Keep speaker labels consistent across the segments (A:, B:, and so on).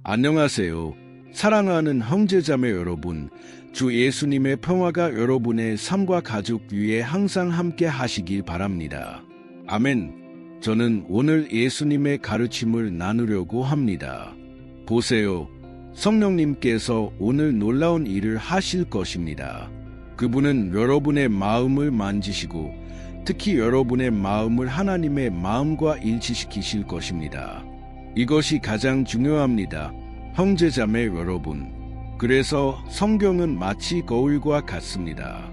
A: 안녕하세요. 사랑하는 형제자매 여러분, 주 예수님의 평화가 여러분의 삶과 가족 위에 항상 함께 하시길 바랍니다. 아멘. 저는 오늘 예수님의 가르침을 나누려고 합니다. 보세요. 성령님께서 오늘 놀라운 일을 하실 것입니다. 그분은 여러분의 마음을 만지시고 특히 여러분의 마음을 하나님의 마음과 일치시키실 것입니다. 이것이 가장 중요합니다. 형제자매 여러분. 그래서 성경은 마치 거울과 같습니다.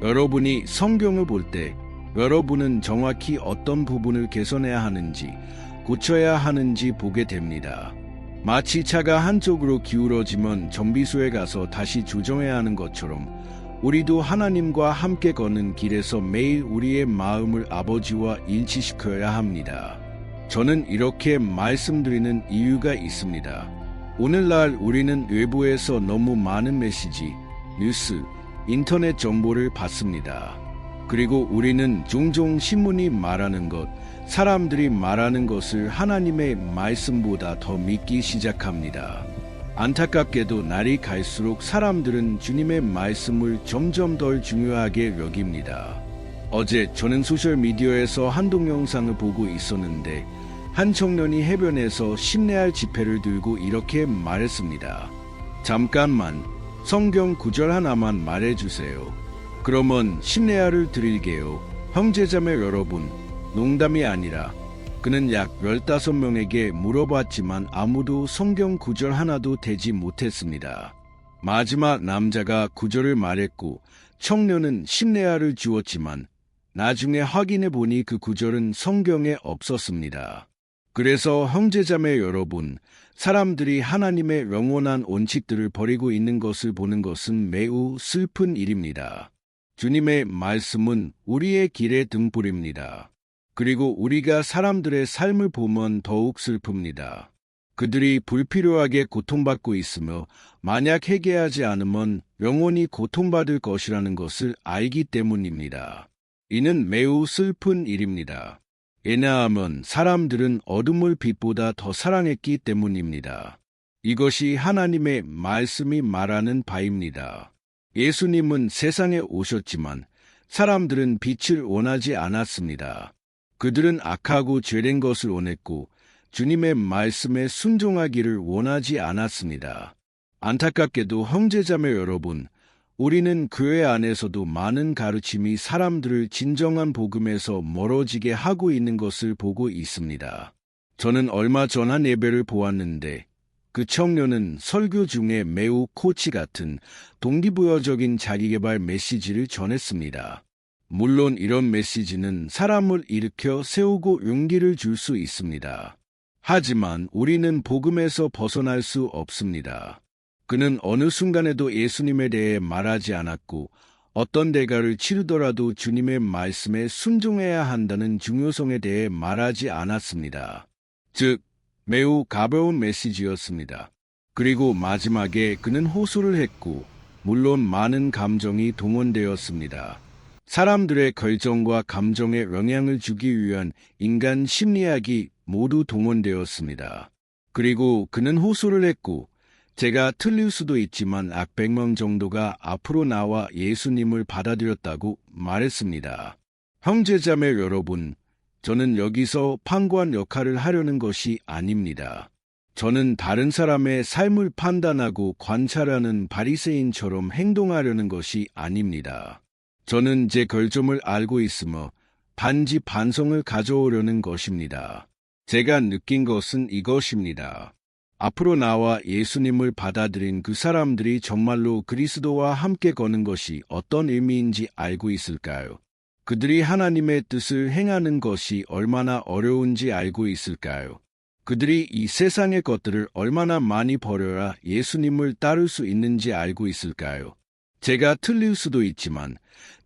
A: 여러분이 성경을 볼 때 여러분은 정확히 어떤 부분을 개선해야 하는지, 고쳐야 하는지 보게 됩니다. 마치 차가 한쪽으로 기울어지면 정비소에 가서 다시 조정해야 하는 것처럼 우리도 하나님과 함께 걷는 길에서 매일 우리의 마음을 아버지와 일치시켜야 합니다. 저는 이렇게 말씀드리는 이유가 있습니다. 오늘날 우리는 외부에서 너무 많은 메시지, 뉴스, 인터넷 정보를 받습니다. 그리고 우리는 종종 신문이 말하는 것, 사람들이 말하는 것을 하나님의 말씀보다 더 믿기 시작합니다. 안타깝게도 날이 갈수록 사람들은 주님의 말씀을 점점 덜 중요하게 여깁니다. 어제 저는 소셜미디어에서 한 동영상을 보고 있었는데 한 청년이 해변에서 심례할 지폐를 들고 이렇게 말했습니다. 잠깐만, 성경 구절 하나만 말해주세요. 그러면 심례할을 드릴게요. 형제자매 여러분, 농담이 아니라 그는 약 15명에게 물어봤지만 아무도 성경 구절 하나도 되지 못했습니다. 마지막 남자가 구절을 말했고 청년은 심례할을 주었지만 나중에 확인해 보니 그 구절은 성경에 없었습니다. 그래서 형제자매 여러분, 사람들이 하나님의 영원한 원칙들을 버리고 있는 것을 보는 것은 매우 슬픈 일입니다. 주님의 말씀은 우리의 길의 등불입니다. 그리고 우리가 사람들의 삶을 보면 더욱 슬픕니다. 그들이 불필요하게 고통받고 있으며 만약 회개하지 않으면 영원히 고통받을 것이라는 것을 알기 때문입니다. 이는 매우 슬픈 일입니다. 왜냐하면 사람들은 어둠을 빛보다 더 사랑했기 때문입니다. 이것이 하나님의 말씀이 말하는 바입니다. 예수님은 세상에 오셨지만 사람들은 빛을 원하지 않았습니다. 그들은 악하고 죄된 것을 원했고 주님의 말씀에 순종하기를 원하지 않았습니다. 안타깝게도 형제자매 여러분, 우리는 교회 안에서도 많은 가르침이 사람들을 진정한 복음에서 멀어지게 하고 있는 것을 보고 있습니다. 저는 얼마 전 한 예배를 보았는데 그 청년은 설교 중에 매우 코치 같은 동기부여적인 자기개발 메시지를 전했습니다. 물론 이런 메시지는 사람을 일으켜 세우고 용기를 줄 수 있습니다. 하지만 우리는 복음에서 벗어날 수 없습니다. 그는 어느 순간에도 예수님에 대해 말하지 않았고 어떤 대가를 치르더라도 주님의 말씀에 순종해야 한다는 중요성에 대해 말하지 않았습니다. 즉, 매우 가벼운 메시지였습니다. 그리고 마지막에 그는 호소를 했고 물론 많은 감정이 동원되었습니다. 사람들의 결정과 감정에 영향을 주기 위한 인간 심리학이 모두 동원되었습니다. 그리고 그는 호소를 했고 제가 틀릴 수도 있지만 약 100명 정도가 앞으로 나와 예수님을 받아들였다고 말했습니다. 형제자매 여러분, 저는 여기서 판관 역할을 하려는 것이 아닙니다. 저는 다른 사람의 삶을 판단하고 관찰하는 바리새인처럼 행동하려는 것이 아닙니다. 저는 제 결점을 알고 있으며 반지 반성을 가져오려는 것입니다. 제가 느낀 것은 이것입니다. 앞으로 나와 예수님을 받아들인 그 사람들이 정말로 그리스도와 함께 거는 것이 어떤 의미인지 알고 있을까요? 그들이 하나님의 뜻을 행하는 것이 얼마나 어려운지 알고 있을까요? 그들이 이 세상의 것들을 얼마나 많이 버려야 예수님을 따를 수 있는지 알고 있을까요? 제가 틀릴 수도 있지만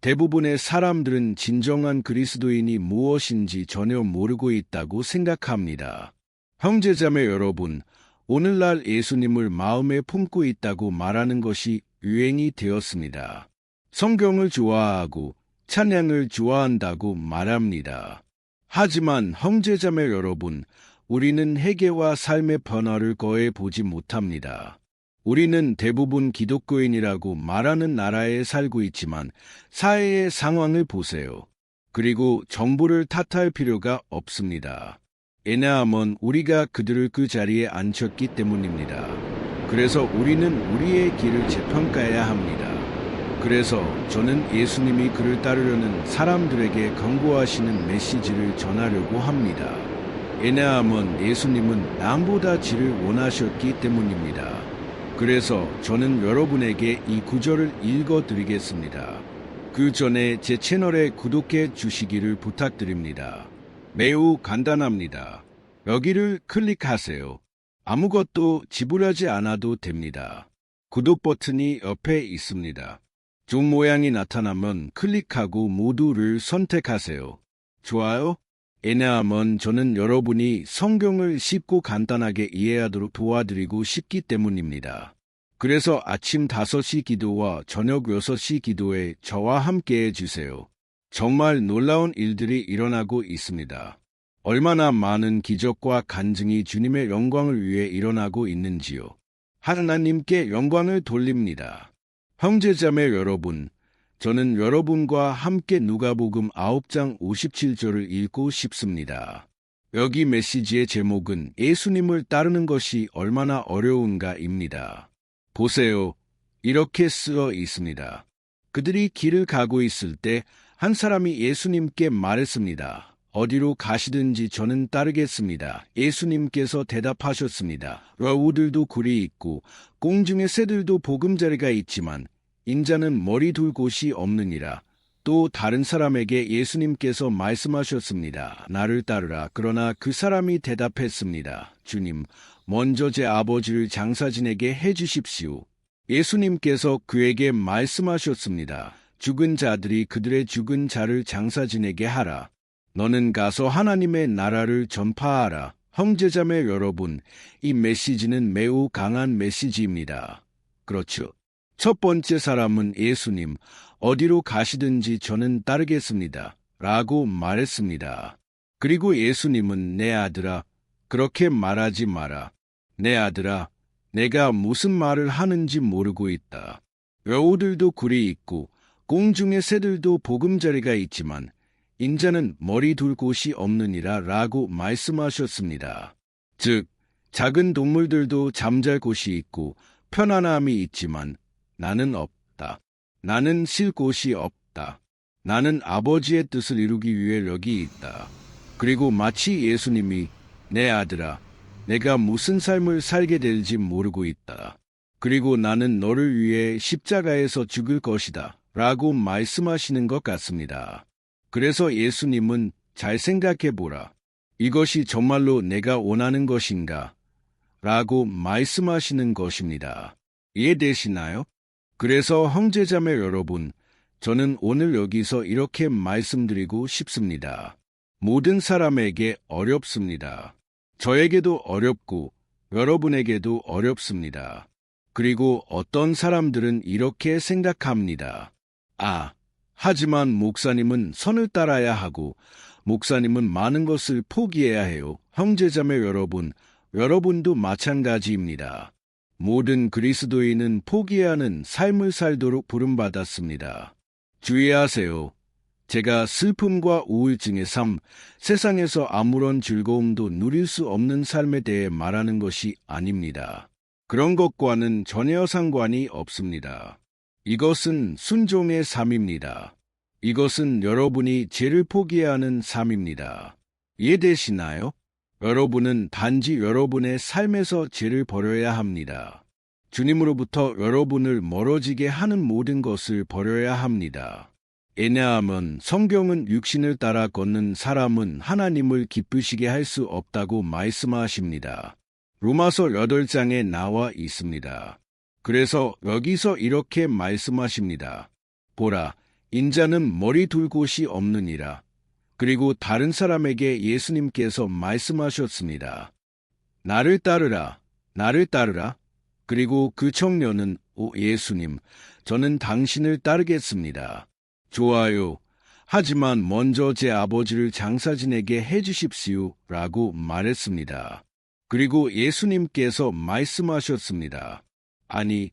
A: 대부분의 사람들은 진정한 그리스도인이 무엇인지 전혀 모르고 있다고 생각합니다. 형제자매 여러분, 오늘날 예수님을 마음에 품고 있다고 말하는 것이 유행이 되었습니다. 성경을 좋아하고 찬양을 좋아한다고 말합니다. 하지만 형제자매 여러분, 우리는 회개와 삶의 변화를 거의 보지 못합니다. 우리는 대부분 기독교인이라고 말하는 나라에 살고 있지만 사회의 상황을 보세요. 그리고 정부를 탓할 필요가 없습니다. 왜냐하면 우리가 그들을 그 자리에 앉혔기 때문입니다. 그래서 우리는 우리의 길을 재평가해야 합니다. 그래서 저는 예수님이 그를 따르려는 사람들에게 권고하시는 메시지를 전하려고 합니다. 왜냐하면 예수님은 남보다 질을 원하셨기 때문입니다. 그래서 저는 여러분에게 이 구절을 읽어드리겠습니다. 그 전에 제 채널에 구독해 주시기를 부탁드립니다. 매우 간단합니다. 여기를 클릭하세요. 아무것도 지불하지 않아도 됩니다. 구독 버튼이 옆에 있습니다. 종 모양이 나타나면 클릭하고 모두를 선택하세요. 좋아요? 왜냐하면 저는 여러분이 성경을 쉽고 간단하게 이해하도록 도와드리고 싶기 때문입니다. 그래서 아침 5시 기도와 저녁 6시 기도에 저와 함께 해주세요. 정말 놀라운 일들이 일어나고 있습니다. 얼마나 많은 기적과 간증이 주님의 영광을 위해 일어나고 있는지요. 하나님께 영광을 돌립니다. 형제자매 여러분, 저는 여러분과 함께 누가복음 9장 57절을 읽고 싶습니다. 여기 메시지의 제목은 예수님을 따르는 것이 얼마나 어려운가입니다. 보세요. 이렇게 쓰여 있습니다. 그들이 길을 가고 있을 때 한 사람이 예수님께 말했습니다. 어디로 가시든지 저는 따르겠습니다. 예수님께서 대답하셨습니다. 여우들도 굴이 있고 공중의 새들도 보금자리가 있지만 인자는 머리 둘 곳이 없느니라. 또 다른 사람에게 예수님께서 말씀하셨습니다. 나를 따르라. 그러나 그 사람이 대답했습니다. 주님, 먼저 제 아버지를 장사진에게 해주십시오. 예수님께서 그에게 말씀하셨습니다. 죽은 자들이 그들의 죽은 자를 장사진에게 하라. 너는 가서 하나님의 나라를 전파하라. 형제자매 여러분, 이 메시지는 매우 강한 메시지입니다. 그렇죠. 첫 번째 사람은 예수님, 어디로 가시든지 저는 따르겠습니다. 라고 말했습니다. 그리고 예수님은 내 아들아, 그렇게 말하지 마라. 내 아들아, 내가 무슨 말을 하는지 모르고 있다. 여우들도 굴이 있고 공중의 새들도 보금자리가 있지만 인자는 머리 둘 곳이 없느니라 라고 말씀하셨습니다. 즉, 작은 동물들도 잠잘 곳이 있고 편안함이 있지만 나는 없다. 나는 쉴 곳이 없다. 나는 아버지의 뜻을 이루기 위해 여기 있다. 그리고 마치 예수님이 내 아들아, 내가 무슨 삶을 살게 될지 모르고 있다. 그리고 나는 너를 위해 십자가에서 죽을 것이다. 라고 말씀하시는 것 같습니다. 그래서 예수님은 잘 생각해보라. 이것이 정말로 내가 원하는 것인가? 라고 말씀하시는 것입니다. 이해되시나요? 그래서 형제자매 여러분, 저는 오늘 여기서 이렇게 말씀드리고 싶습니다. 모든 사람에게 어렵습니다. 저에게도 어렵고 여러분에게도 어렵습니다. 그리고 어떤 사람들은 이렇게 생각합니다. 하지만 목사님은 선을 따라야 하고 목사님은 많은 것을 포기해야 해요. 형제자매 여러분, 여러분도 마찬가지입니다. 모든 그리스도인은 포기해야 하는 삶을 살도록 부름받았습니다. 주의하세요. 제가 슬픔과 우울증의 삶, 세상에서 아무런 즐거움도 누릴 수 없는 삶에 대해 말하는 것이 아닙니다. 그런 것과는 전혀 상관이 없습니다. 이것은 순종의 삶입니다. 이것은 여러분이 죄를 포기해야 하는 삶입니다. 이해되시나요? 여러분은 단지 여러분의 삶에서 죄를 버려야 합니다. 주님으로부터 여러분을 멀어지게 하는 모든 것을 버려야 합니다. 왜냐하면 성경은 육신을 따라 걷는 사람은 하나님을 기쁘시게 할 수 없다고 말씀하십니다. 로마서 8장에 나와 있습니다. 그래서 여기서 이렇게 말씀하십니다. 보라, 인자는 머리 둘 곳이 없느니라. 그리고 다른 사람에게 예수님께서 말씀하셨습니다. 나를 따르라, 나를 따르라. 그리고 그 청년은 오 예수님, 저는 당신을 따르겠습니다. 좋아요. 하지만 먼저 제 아버지를 장사 지내게 해주십시오라고 말했습니다. 그리고 예수님께서 말씀하셨습니다. 아니,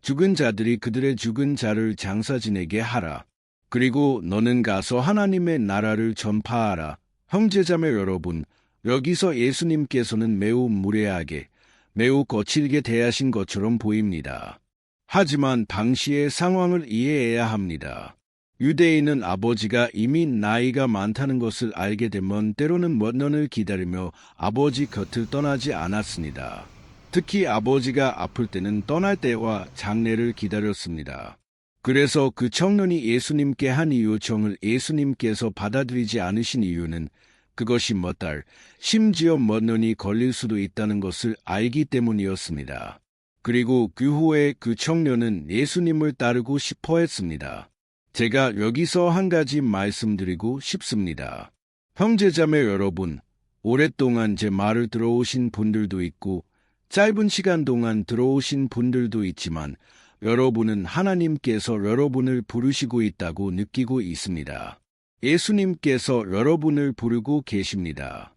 A: 죽은 자들이 그들의 죽은 자를 장사 지내게 하라. 그리고 너는 가서 하나님의 나라를 전파하라. 형제자매 여러분, 여기서 예수님께서는 매우 무례하게, 매우 거칠게 대하신 것처럼 보입니다. 하지만 당시의 상황을 이해해야 합니다. 유대인은 아버지가 이미 나이가 많다는 것을 알게 되면 때로는 몇 년을 기다리며 아버지 곁을 떠나지 않았습니다. 특히 아버지가 아플 때는 떠날 때와 장례를 기다렸습니다. 그래서 그 청년이 예수님께 한 이 요청을 예수님께서 받아들이지 않으신 이유는 그것이 몇 달, 심지어 몇 년이 걸릴 수도 있다는 것을 알기 때문이었습니다. 그리고 그 후에 그 청년은 예수님을 따르고 싶어 했습니다. 제가 여기서 한 가지 말씀드리고 싶습니다. 형제자매 여러분, 오랫동안 제 말을 들어오신 분들도 있고 짧은 시간 동안 들어오신 분들도 있지만 여러분은 하나님께서 여러분을 부르시고 있다고 느끼고 있습니다. 예수님께서 여러분을 부르고 계십니다.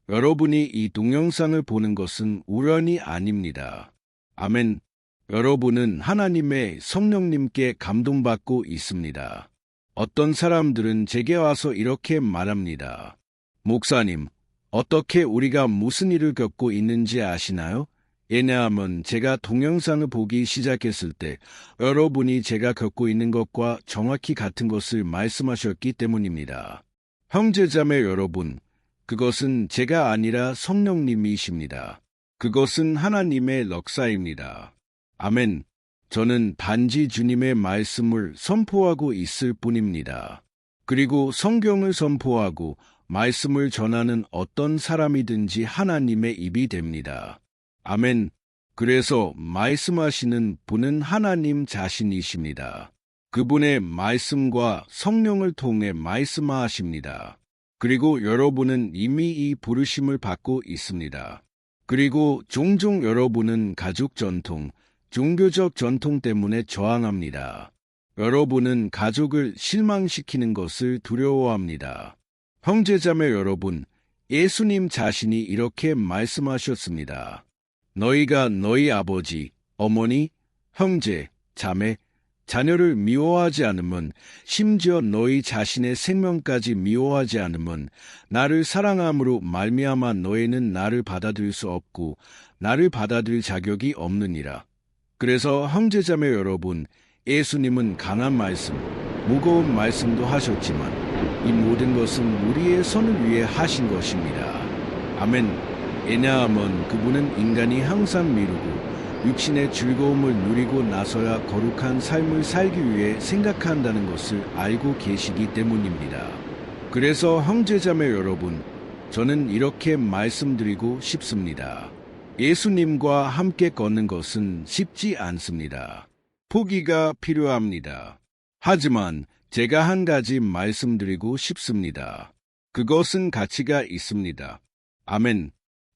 A: 여러분이 이 동영상을 보는 것은 우연이 아닙니다. 아멘. 여러분은 하나님의 성령님께 감동받고 있습니다. 어떤 사람들은 제게 와서 이렇게 말합니다. 목사님, 어떻게 우리가 무슨 일을 겪고 있는지 아시나요? 왜냐하면 제가 동영상을 보기 시작했을 때 여러분이 제가 겪고 있는 것과 정확히 같은 것을 말씀하셨기 때문입니다. 형제자매 여러분, 그것은 제가 아니라 성령님이십니다. 그것은 하나님의 역사입니다. 아멘. 저는 단지 주님의 말씀을 선포하고 있을 뿐입니다. 그리고 성경을 선포하고 말씀을 전하는 어떤 사람이든지 하나님의 입이 됩니다. 아멘. 그래서 말씀하시는 분은 하나님 자신이십니다. 그분의 말씀과 성령을 통해 말씀하십니다. 그리고 여러분은 이미 이 부르심을 받고 있습니다. 그리고 종종 여러분은 가족 전통, 종교적 전통 때문에 저항합니다. 여러분은 가족을 실망시키는 것을 두려워합니다. 형제자매 여러분, 예수님 자신이 이렇게 말씀하셨습니다. 너희가 너희 아버지, 어머니, 형제, 자매, 자녀를 미워하지 않으면, 심지어 너희 자신의 생명까지 미워하지 않으면 나를 사랑함으로 말미암아 너희는 나를 받아들일 수 없고 나를 받아들일 자격이 없느니라. 그래서 형제자매 여러분, 예수님은 강한 말씀, 무거운 말씀도 하셨지만 이 모든 것은 우리의 선을 위해 하신 것입니다. 아멘. 왜냐하면 그분은 인간이 항상 미루고 육신의 즐거움을 누리고 나서야 거룩한 삶을 살기 위해 생각한다는 것을 알고 계시기 때문입니다. 그래서 형제자매 여러분, 저는 이렇게 말씀드리고 싶습니다. 예수님과 함께 걷는 것은 쉽지 않습니다. 포기가 필요합니다. 하지만 제가 한 가지 말씀드리고 싶습니다. 그것은 가치가 있습니다. 아멘.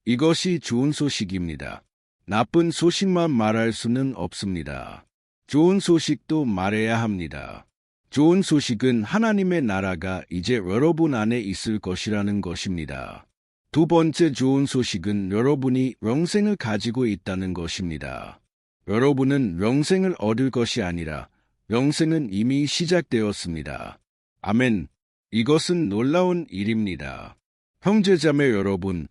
A: 이것이 좋은 소식입니다. 나쁜 소식만 말할 수는 없습니다. 좋은 소식도 말해야 합니다. 좋은 소식은 하나님의 나라가 이제 여러분 안에 있을 것이라는 것입니다. 두 번째 좋은 소식은 여러분이 영생을 가지고 있다는 것입니다. 여러분은 영생을 얻을 것이 아니라 영생은 이미 시작되었습니다. 아멘. 이것은 놀라운 일입니다. 형제자매 여러분,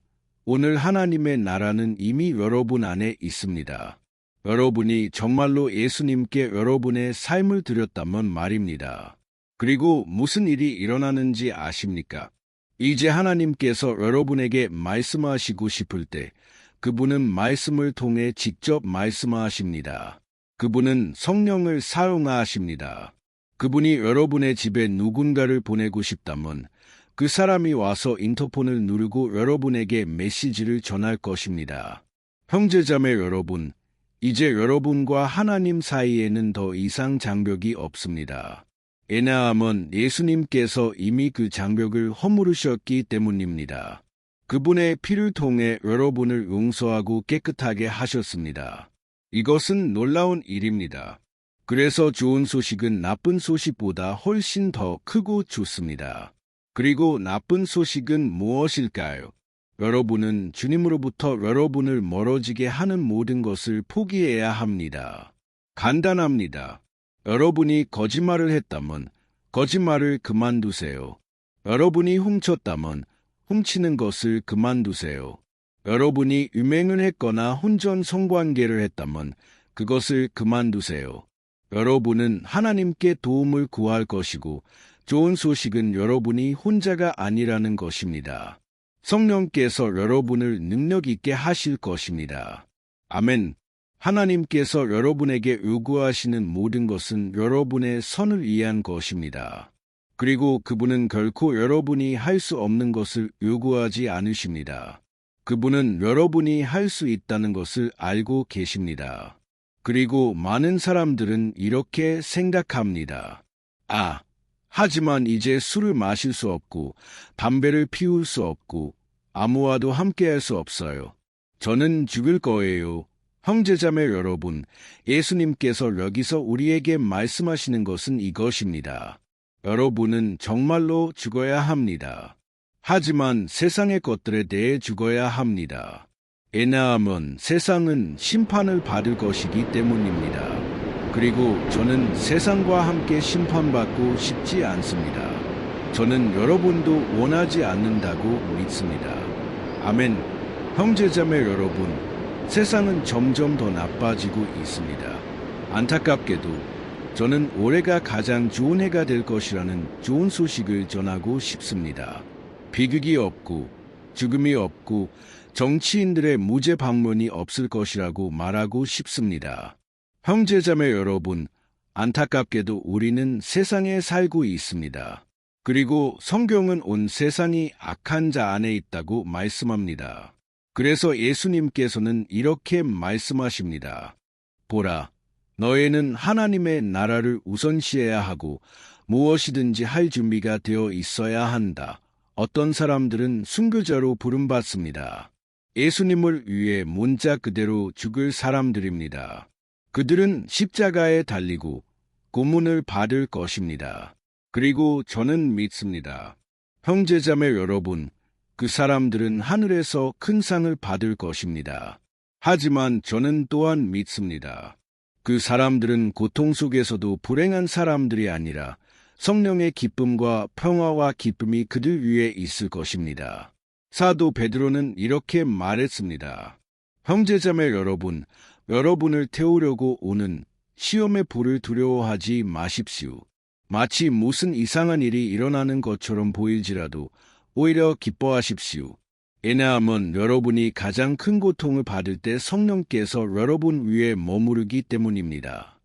A: 오늘 하나님의 나라는 이미 여러분 안에 있습니다. 여러분이 정말로 예수님께 여러분의 삶을 드렸다면 말입니다. 그리고 무슨 일이 일어나는지 아십니까? 이제 하나님께서 여러분에게 말씀하시고 싶을 때 그분은 말씀을 통해 직접 말씀하십니다. 그분은 성령을 사용하십니다. 그분이 여러분의 집에 누군가를 보내고 싶다면 그 사람이 와서 인터폰을 누르고 여러분에게 메시지를 전할 것입니다. 형제자매 여러분, 이제 여러분과 하나님 사이에는 더 이상 장벽이 없습니다. 왜냐하면 예수님께서 이미 그 장벽을 허물으셨기 때문입니다. 그분의 피를 통해 여러분을 용서하고 깨끗하게 하셨습니다. 이것은 놀라운 일입니다. 그래서 좋은 소식은 나쁜 소식보다 훨씬 더 크고 좋습니다. 그리고 나쁜 소식은 무엇일까요? 여러분은 주님으로부터 여러분을 멀어지게 하는 모든 것을 포기해야 합니다. 간단합니다. 여러분이 거짓말을 했다면 거짓말을 그만두세요. 여러분이 훔쳤다면 훔치는 것을 그만두세요. 여러분이 음행을 했거나 혼전 성관계를 했다면 그것을 그만두세요. 여러분은 하나님께 도움을 구할 것이고 좋은 소식은 여러분이 혼자가 아니라는 것입니다. 성령께서 여러분을 능력 있게 하실 것입니다. 아멘. 하나님께서 여러분에게 요구하시는 모든 것은 여러분의 선을 위한 것입니다. 그리고 그분은 결코 여러분이 할 수 없는 것을 요구하지 않으십니다. 그분은 여러분이 할 수 있다는 것을 알고 계십니다. 그리고 많은 사람들은 이렇게 생각합니다. 하지만 이제 술을 마실 수 없고 담배를 피울 수 없고 아무와도 함께할 수 없어요. 저는 죽을 거예요. 형제자매 여러분, 예수님께서 여기서 우리에게 말씀하시는 것은 이것입니다. 여러분은 정말로 죽어야 합니다. 하지만 세상의 것들에 대해 죽어야 합니다. 왜냐하면 세상은 심판을 받을 것이기 때문입니다. 그리고 저는 세상과 함께 심판받고 싶지 않습니다. 저는 여러분도 원하지 않는다고 믿습니다. 아멘. 형제자매 여러분, 세상은 점점 더 나빠지고 있습니다. 안타깝게도 저는 올해가 가장 좋은 해가 될 것이라는 좋은 소식을 전하고 싶습니다. 비극이 없고 죽음이 없고 정치인들의 무죄 방문이 없을 것이라고 말하고 싶습니다. 형제자매 여러분, 안타깝게도 우리는 세상에 살고 있습니다. 그리고 성경은 온 세상이 악한 자 안에 있다고 말씀합니다. 그래서 예수님께서는 이렇게 말씀하십니다. 보라, 너희는 하나님의 나라를 우선시해야 하고 무엇이든지 할 준비가 되어 있어야 한다. 어떤 사람들은 순교자로 부름받습니다. 예수님을 위해 문자 그대로 죽을 사람들입니다. 그들은 십자가에 달리고 고문을 받을 것입니다. 그리고 저는 믿습니다. 형제자매 여러분, 그 사람들은 하늘에서 큰 상을 받을 것입니다. 하지만 저는 또한 믿습니다. 그 사람들은 고통 속에서도 불행한 사람들이 아니라 성령의 기쁨과 평화와 기쁨이 그들 위에 있을 것입니다. 사도 베드로는 이렇게 말했습니다. 형제자매 여러분, 여러분을 태우려고 오는 시험의 불을 두려워하지 마십시오. 마치 무슨 이상한 일이 일어나는 것처럼 보일지라도 오히려 기뻐하십시오. 왜냐하면 여러분이 가장 큰 고통을 받을 때 성령께서 여러분 위에 머무르기 때문입니다.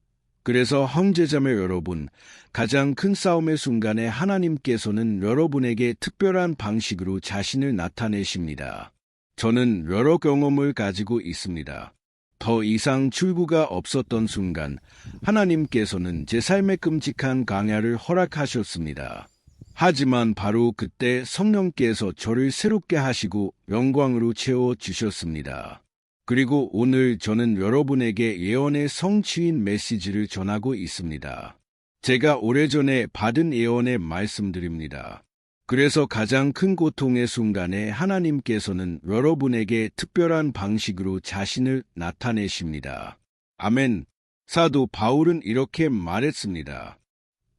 A: 그래서 형제자매 여러분, 가장 큰 싸움의 순간에 하나님께서는 여러분에게 특별한 방식으로 자신을 나타내십니다. 저는 여러 경험을 가지고 있습니다. 더 이상 출구가 없었던 순간, 하나님께서는 제 삶에 끔찍한 강야를 허락하셨습니다. 하지만 바로 그때 성령께서 저를 새롭게 하시고 영광으로 채워주셨습니다. 그리고 오늘 저는 여러분에게 예언의 성취인 메시지를 전하고 있습니다. 제가 오래전에 받은 예언의 말씀드립니다. 그래서 가장 큰 고통의 순간에 하나님께서는 여러분에게 특별한 방식으로 자신을 나타내십니다. 아멘. 사도 바울은 이렇게 말했습니다.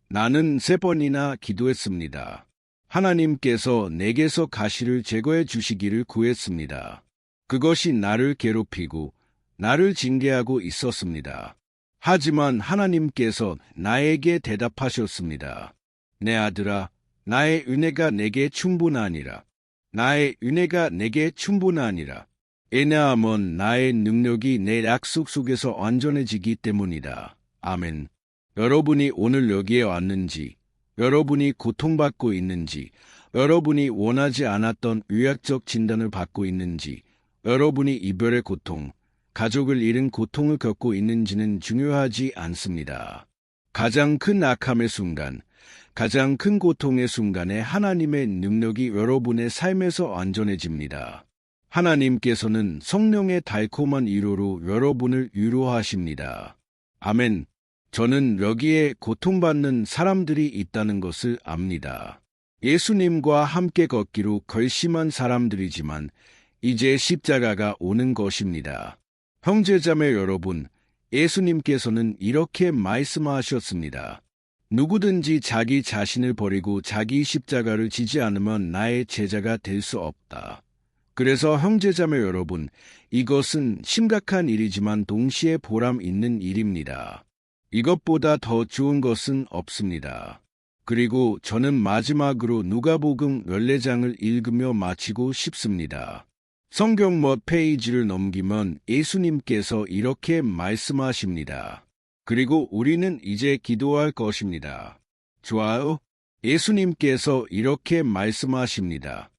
A: 나는 3번이나 기도했습니다. 하나님께서 내게서 가시를 제거해 주시기를 구했습니다. 그것이 나를 괴롭히고 나를 징계하고 있었습니다. 하지만 하나님께서 나에게 대답하셨습니다. 내 아들아, 나의 은혜가 내게 충분하니라. 나의 은혜가 내게 충분하니라. 왜냐하면 나의 능력이 내 약속 속에서 완전해지기 때문이다. 아멘. 여러분이 오늘 여기에 왔는지, 여러분이 고통받고 있는지, 여러분이 원하지 않았던 의학적 진단을 받고 있는지, 여러분이 이별의 고통, 가족을 잃은 고통을 겪고 있는지는 중요하지 않습니다. 가장 큰 악함의 순간, 가장 큰 고통의 순간에 하나님의 능력이 여러분의 삶에서 완전해집니다. 하나님께서는 성령의 달콤한 위로로 여러분을 위로하십니다. 아멘. 저는 여기에 고통받는 사람들이 있다는 것을 압니다. 예수님과 함께 걷기로 결심한 사람들이지만 이제 십자가가 오는 것입니다. 형제자매 여러분, 예수님께서는 이렇게 말씀하셨습니다. 누구든지 자기 자신을 버리고 자기 십자가를 지지 않으면 나의 제자가 될 수 없다. 그래서 형제자매 여러분, 이것은 심각한 일이지만 동시에 보람 있는 일입니다. 이것보다 더 좋은 것은 없습니다. 그리고 저는 마지막으로 누가복음 14장을 읽으며 마치고 싶습니다. 성경 몇 페이지를 넘기면 예수님께서 이렇게 말씀하십니다. 그리고 우리는 이제 기도할 것입니다. 좋아요? 예수님께서 이렇게 말씀하십니다.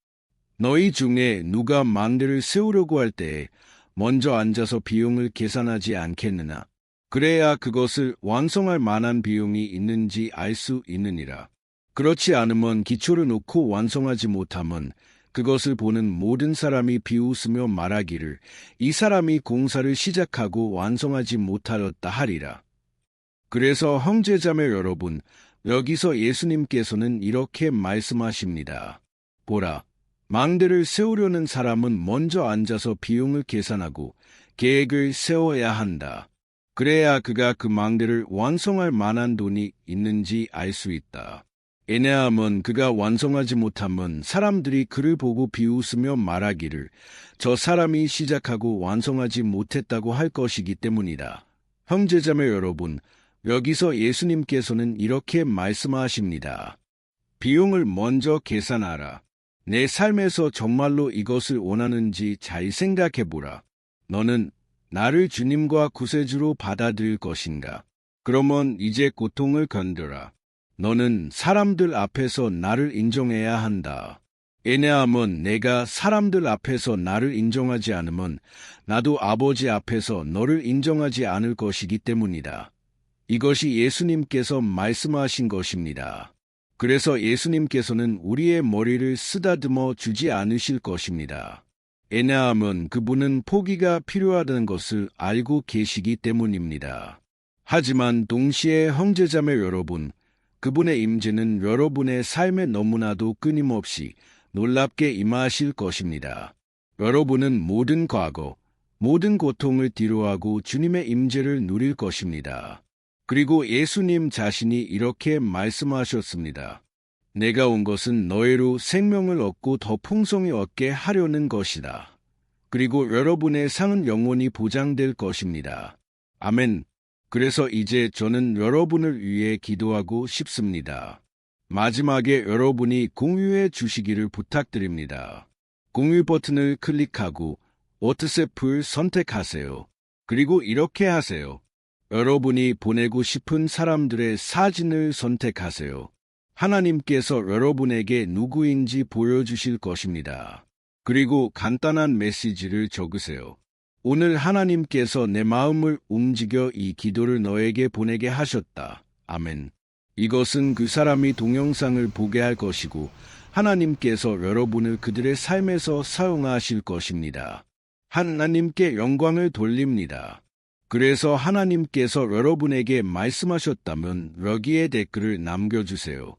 A: 너희 중에 누가 망대를 세우려고 할 때 먼저 앉아서 비용을 계산하지 않겠느냐? 그래야 그것을 완성할 만한 비용이 있는지 알 수 있느니라. 그렇지 않으면 기초를 놓고 완성하지 못하면 그것을 보는 모든 사람이 비웃으며 말하기를 이 사람이 공사를 시작하고 완성하지 못하였다 하리라. 그래서 형제자매 여러분, 여기서 예수님께서는 이렇게 말씀하십니다. 보라, 망대를 세우려는 사람은 먼저 앉아서 비용을 계산하고 계획을 세워야 한다. 그래야 그가 그 망대를 완성할 만한 돈이 있는지 알 수 있다. 왜냐하면 그가 완성하지 못하면 사람들이 그를 보고 비웃으며 말하기를 저 사람이 시작하고 완성하지 못했다고 할 것이기 때문이다. 형제자매 여러분, 여기서 예수님께서는 이렇게 말씀하십니다. 비용을 먼저 계산하라. 내 삶에서 정말로 이것을 원하는지 잘 생각해보라. 너는 나를 주님과 구세주로 받아들일 것인가? 그러면 이제 고통을 견뎌라. 너는 사람들 앞에서 나를 인정해야 한다. 왜냐하면 내가 사람들 앞에서 나를 인정하지 않으면 나도 아버지 앞에서 너를 인정하지 않을 것이기 때문이다. 이것이 예수님께서 말씀하신 것입니다. 그래서 예수님께서는 우리의 머리를 쓰다듬어 주지 않으실 것입니다. 왜냐하면 그분은 포기가 필요하다는 것을 알고 계시기 때문입니다. 하지만 동시에 형제자매 여러분, 그분의 임재는 여러분의 삶에 너무나도 끊임없이 놀랍게 임하실 것입니다. 여러분은 모든 과거, 모든 고통을 뒤로하고 주님의 임재를 누릴 것입니다. 그리고 예수님 자신이 이렇게 말씀하셨습니다. 내가 온 것은 너희로 생명을 얻고 더 풍성히 얻게 하려는 것이다. 그리고 여러분의 상은 영원히 보장될 것입니다. 아멘. 그래서 이제 저는 여러분을 위해 기도하고 싶습니다. 마지막에 여러분이 공유해 주시기를 부탁드립니다. 공유 버튼을 클릭하고 워트스앱을 선택하세요. 그리고 이렇게 하세요. 여러분이 보내고 싶은 사람들의 사진을 선택하세요. 하나님께서 여러분에게 누구인지 보여주실 것입니다. 그리고 간단한 메시지를 적으세요. 오늘 하나님께서 내 마음을 움직여 이 기도를 너에게 보내게 하셨다. 아멘. 이것은 그 사람이 동영상을 보게 할 것이고 하나님께서 여러분을 그들의 삶에서 사용하실 것입니다. 하나님께 영광을 돌립니다. 그래서 하나님께서 여러분에게 말씀하셨다면 여기에 댓글을 남겨주세요.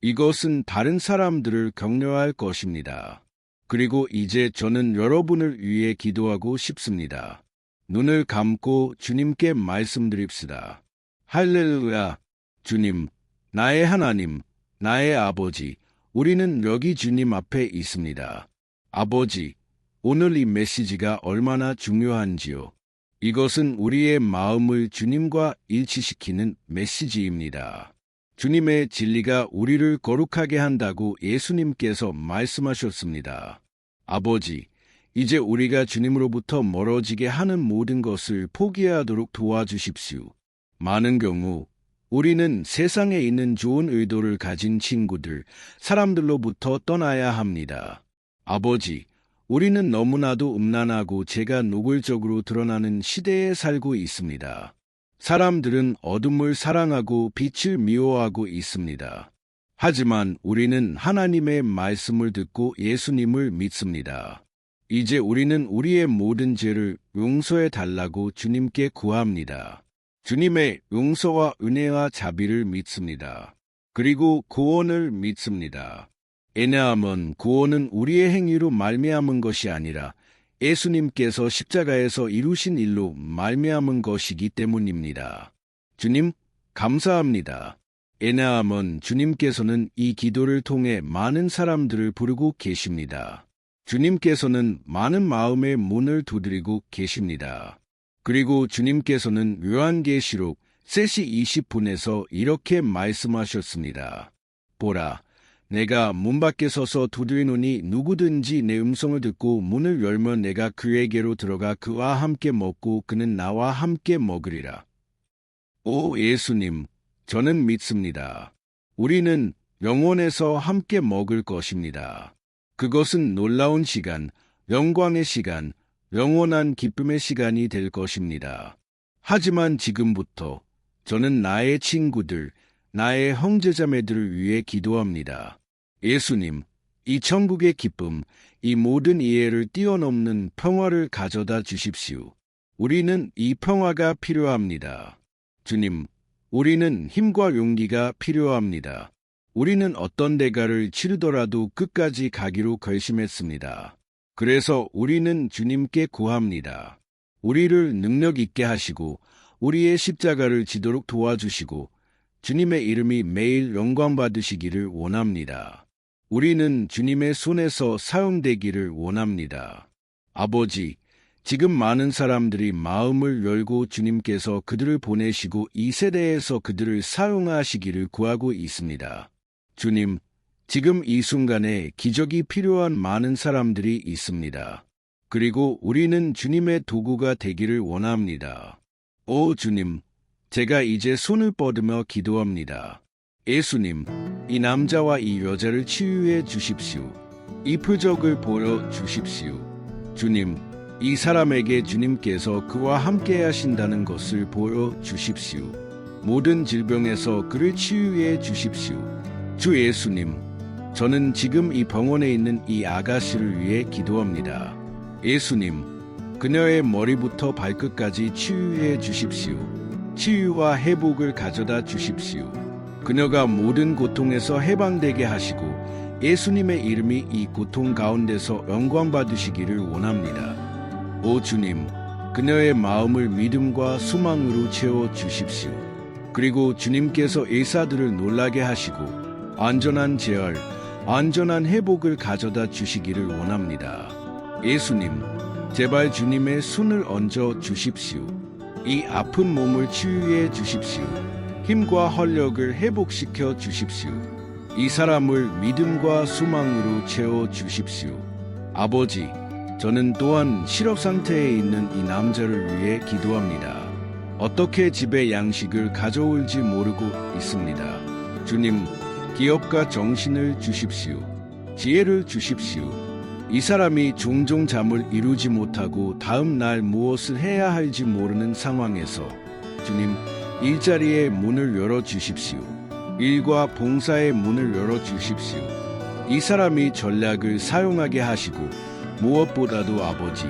A: 이것은 다른 사람들을 격려할 것입니다. 그리고 이제 저는 여러분을 위해 기도하고 싶습니다. 눈을 감고 주님께 말씀드립시다. 할렐루야. 주님, 나의 하나님, 나의 아버지, 우리는 여기 주님 앞에 있습니다. 아버지, 오늘 이 메시지가 얼마나 중요한지요. 이것은 우리의 마음을 주님과 일치시키는 메시지입니다. 주님의 진리가 우리를 거룩하게 한다고 예수님께서 말씀하셨습니다. 아버지, 이제 우리가 주님으로부터 멀어지게 하는 모든 것을 포기하도록 도와주십시오. 많은 경우 우리는 세상에 있는 좋은 의도를 가진 친구들, 사람들로부터 떠나야 합니다. 아버지, 우리는 너무나도 음란하고 죄가 노골적으로 드러나는 시대에 살고 있습니다. 사람들은 어둠을 사랑하고 빛을 미워하고 있습니다. 하지만 우리는 하나님의 말씀을 듣고 예수님을 믿습니다. 이제 우리는 우리의 모든 죄를 용서해 달라고 주님께 구합니다. 주님의 용서와 은혜와 자비를 믿습니다. 그리고 구원을 믿습니다. 왜냐하면 구원은 우리의 행위로 말미암은 것이 아니라 예수님께서 십자가에서 이루신 일로 말미암은 것이기 때문입니다. 주님, 감사합니다. 왜냐하면 주님께서는 이 기도를 통해 많은 사람들을 부르고 계십니다. 주님께서는 많은 마음의 문을 두드리고 계십니다. 그리고 주님께서는 요한계시록 3시 20분에서 이렇게 말씀하셨습니다. 보라, 내가 문 밖에 서서 두드리노니 누구든지 내 음성을 듣고 문을 열면 내가 그에게로 들어가 그와 함께 먹고 그는 나와 함께 먹으리라. 오 예수님, 저는 믿습니다. 우리는 영원에서 함께 먹을 것입니다. 그것은 놀라운 시간, 영광의 시간, 영원한 기쁨의 시간이 될 것입니다. 하지만 지금부터 저는 나의 친구들, 나의 형제자매들을 위해 기도합니다. 예수님, 이 천국의 기쁨, 이 모든 이해를 뛰어넘는 평화를 가져다 주십시오. 우리는 이 평화가 필요합니다. 주님, 우리는 힘과 용기가 필요합니다. 우리는 어떤 대가를 치르더라도 끝까지 가기로 결심했습니다. 그래서 우리는 주님께 구합니다. 우리를 능력 있게 하시고 우리의 십자가를 지도록 도와주시고 주님의 이름이 매일 영광받으시기를 원합니다. 우리는 주님의 손에서 사용되기를 원합니다. 아버지, 지금 많은 사람들이 마음을 열고 주님께서 그들을 보내시고 이 세대에서 그들을 사용하시기를 구하고 있습니다. 주님, 지금 이 순간에 기적이 필요한 많은 사람들이 있습니다. 그리고 우리는 주님의 도구가 되기를 원합니다. 오 주님, 제가 이제 손을 뻗으며 기도합니다. 예수님, 이 남자와 이 여자를 치유해 주십시오. 이 표적을 보여주십시오. 주님, 이 사람에게 주님께서 그와 함께 하신다는 것을 보여주십시오. 모든 질병에서 그를 치유해 주십시오. 주 예수님, 저는 지금 이 병원에 있는 이 아가씨를 위해 기도합니다. 예수님, 그녀의 머리부터 발끝까지 치유해 주십시오. 치유와 회복을 가져다 주십시오. 그녀가 모든 고통에서 해방되게 하시고 예수님의 이름이 이 고통 가운데서 영광받으시기를 원합니다. 오 주님, 그녀의 마음을 믿음과 소망으로 채워 주십시오. 그리고 주님께서 의사들을 놀라게 하시고 안전한 재활, 안전한 회복을 가져다 주시기를 원합니다. 예수님, 제발 주님의 손을 얹어 주십시오. 이 아픈 몸을 치유해 주십시오. 힘과 활력을 회복시켜 주십시오. 이 사람을 믿음과 소망으로 채워 주십시오. 아버지, 저는 또한 실업 상태에 있는 이 남자를 위해 기도합니다. 어떻게 집에 양식을 가져올지 모르고 있습니다. 주님, 기업과 정신을 주십시오. 지혜를 주십시오. 이 사람이 종종 잠을 이루지 못하고 다음 날 무엇을 해야 할지 모르는 상황에서 주님, 일자리의 문을 열어주십시오. 일과 봉사의 문을 열어주십시오. 이 사람이 전략을 사용하게 하시고 무엇보다도 아버지,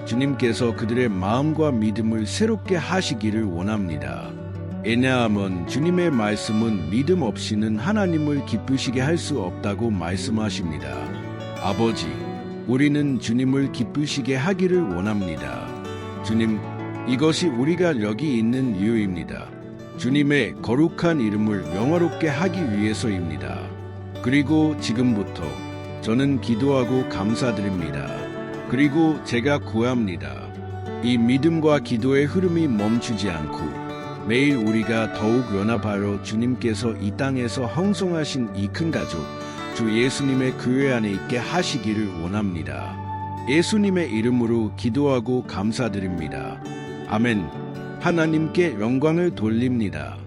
A: 주님께서 그들의 마음과 믿음을 새롭게 하시기를 원합니다. 왜냐하면 주님의 말씀은 믿음 없이는 하나님을 기쁘시게 할 수 없다고 말씀하십니다. 아버지, 우리는 주님을 기쁘시게 하기를 원합니다. 주님, 이것이 우리가 여기 있는 이유입니다. 주님의 거룩한 이름을 영화롭게 하기 위해서입니다. 그리고 지금부터 저는 기도하고 감사드립니다. 그리고 제가 구합니다. 이 믿음과 기도의 흐름이 멈추지 않고 매일 우리가 더욱 연합하여 주님께서 이 땅에서 형성하신 이 큰 가족, 주 예수님의 교회 안에 있게 하시기를 원합니다. 예수님의 이름으로 기도하고 감사드립니다. 아멘. 하나님께 영광을 돌립니다.